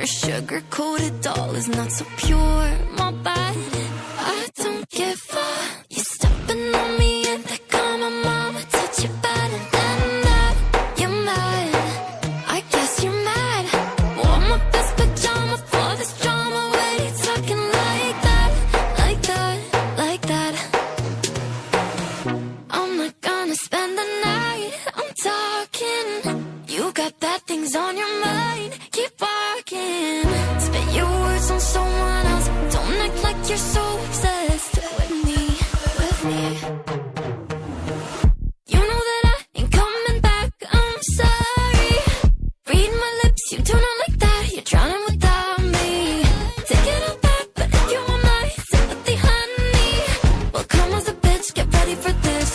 sugar-coated doll is not so pure, my bad. I don't give up. You're stepping on me and they call my mama, touch you bad, and then that you're mad. I guess you're mad. Wore my best pajama for this drama. Why you talking like that, like that, like that? I'm not gonna spend the night. I'm talking. You got bad things on your mind. Keep walking. Spit your words on someone else. Don't act like you're so obsessed with me, with me. You know that I ain't coming back. I'm sorry. Read my lips, you do not like that. You're drowning without me. Take it all back, but if you want my sympathy, honey, well, come as a bitch, get ready for this.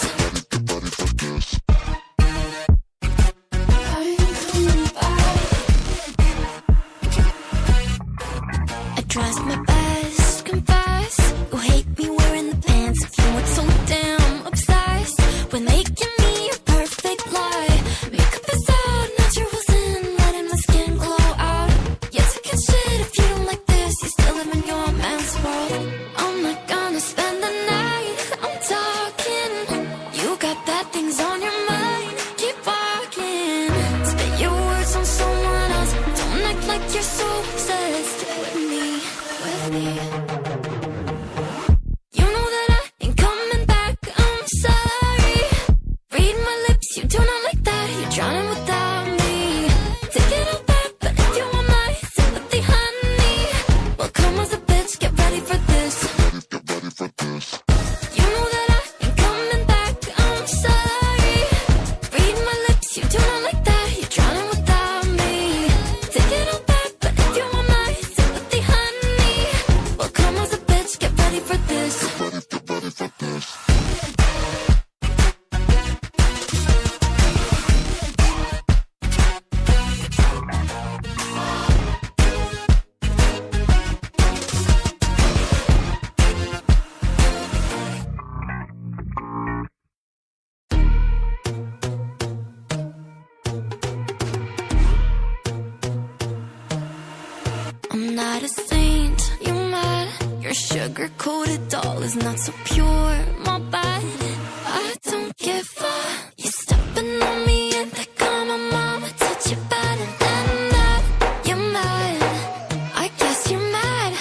Tries my best, confess. You hate me wearing the pants. You were so damn obsessed with making me your perfect lie. Makeup is out, naturals in, letting my skin glow out. You're taking shit if you don't like this. You still live in your man's world. I'm not gonna spend the night. I'm talking. You got bad things on your mind. Keep walking. Spit your words on someone else. Don't act like you're so obsessed with me. You know that I ain't coming back. I'm sorry. Read my lips, you do not like that. You're drowning without me. Take it all back, but if you want my sympathy, honey, well, come as a bitch, get ready for this. You know that I ain't coming back. I'm sorry. Read my lips, you do not like that. You're drowning without me. Take it all back, but if you want my sympathy, honey, well, come as a bitch, get ready for this. Get ready for this. I'm not a saint, you're mad. Your sugar-coated doll is not so pure, my bad. I don't give up. You're stepping on me and they call my mama, touch you bad, and then that you're mad. I guess you're mad.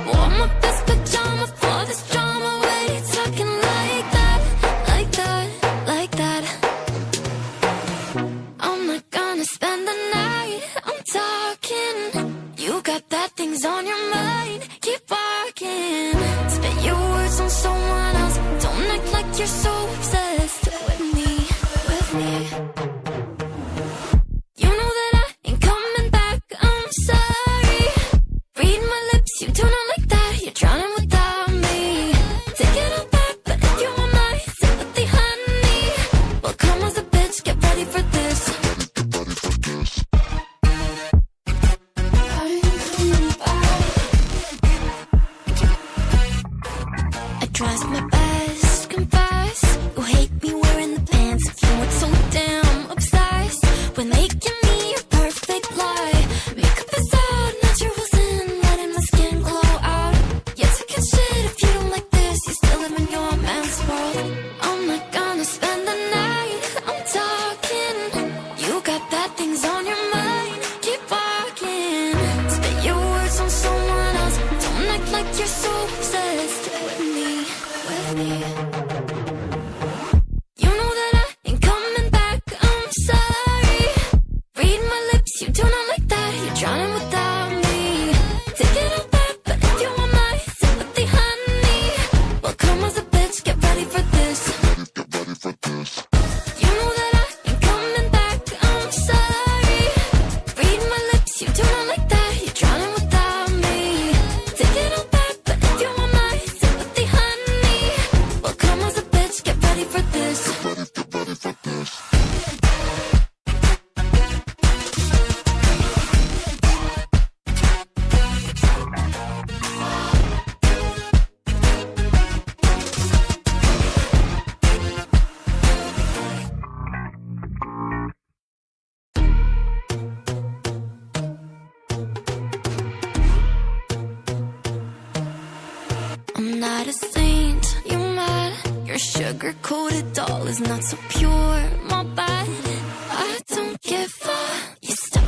Wore my best pajama for this drama. Why you talking like that, like that, like that? I'm not gonna spend the night. I'm talking. You got bad things on your mind. Keep walking. Spit your words on someone else. Don't act like you're so obsessed with me, with me. You know that I ain't coming back. I'm sorry. Read my lips, you do not like that. You're drowning without me. Take it all back, but if you want my sympathy, honey, well, come as a bitch, get ready for this. Tries my best, confess. You hate me wearing the pants. You were so damn obsessed with making me your perfect lie. Makeup is out, naturals in, letting my skin glow out. You're taking shit if you don't like this. You still live in your man's world. I'm not gonna spend the night. I'm talking. You got bad things on your mind. Keep walking. Spit your words on someone else. Don't act like you're so obsessed with me, with me. You know that I ain't coming back. I'm sorry. Read my lips, you do not like that. You're drowning without me. Take it all back, but if you want my sympathy, honey, well, come as a bitch, get ready for this. Get ready for this. You know that I ain't coming back. I'm sorry. Read my lips, you do not like that. You're drowning without me. Take it all back, but if you want my sympathy, honey, well, come not a saint, you mad? Your sugar-coated doll is not so pure, my bad. I don't give a, you stop